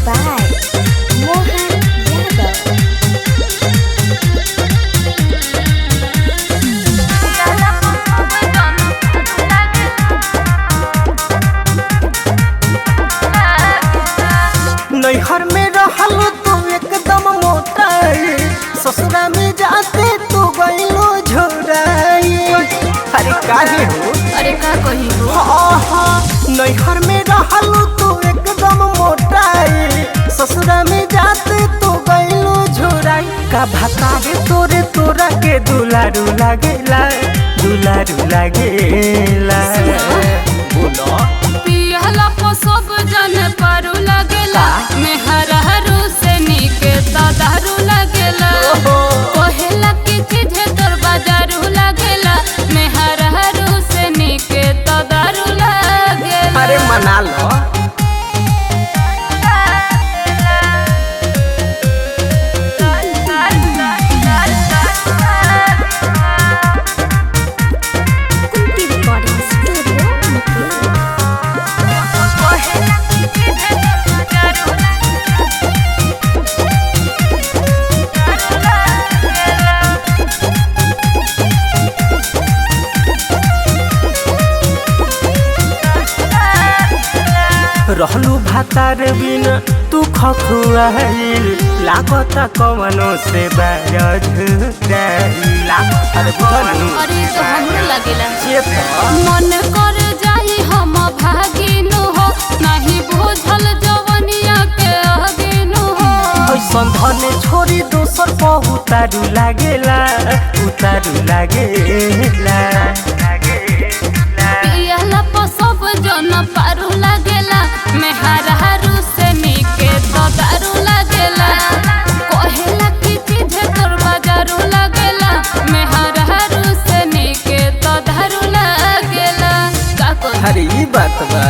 by Mohan Yadav. नैहर में रहलू तू एकदम मोटाई, ससुरा में जाते तू गईलो झोराई। अरे काहे हो? अरे का कही हो? नैहर में रहलू तू एकदम मोटाई, ससुरा में जाते तू गईलो झोराई। का भतारे तोरे तोरा के दुलारू लागेला, दुलारू लागेला। बोलो पियला को सब जन पारू लागेला, मेहरारू से निके दारू लागेला। कहेला की चीज तोर बाजारू लागेला, मेहरारू से निके दारू लागेला। अरे मना लो। Kunti Recording Studio, Mukesh. रहलू भातार बिन तू खखुआइल, लागता कवनो से बारज जाइला। अरे बुझलू अरे तो हमरो लागेला चेप मन कर जाई हम भागिनु हो, नहीं बुझल जवनिया के आगिनु हो। ऐसन धने छोरी दोसर पर उतारू लागेला, उतारू लागेला। पियला पर सब जन पारू लागेला, मेहरारू से निके दारू लागेला। कहेला की चीज तोर बाजारू लागेला, मेहरारू से निके दारू लागेला। का कही? अरे ई बात बा।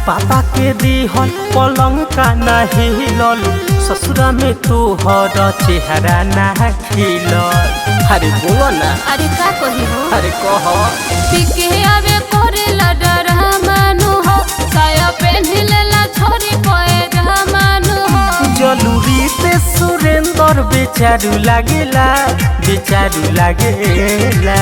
पापा के दिहल पलंग का नहीं हिलल, ससुरा में तोहर चेहरा ना खिलल। अरे बोलो ना। अरे का कही हो? अरे कह। पीके आवे करेला डरा मानु हो, साया पेन्हिलेला छोरी पए मानु हो। जलूरी ते सुरेंदर बेचारू लागेला, बेचारू लागेला।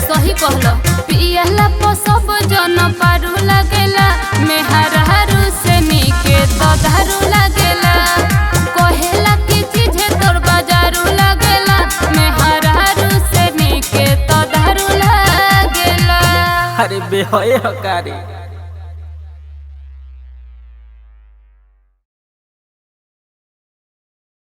सही कहलो, पियला पर सब जन पारू लागेला, मेहरारू से निके दारू लागेला। कहेला की चीज तोर बाजारू लागेला, मेहरारू से निके दारू लागेला। अरे बेहय हकारी।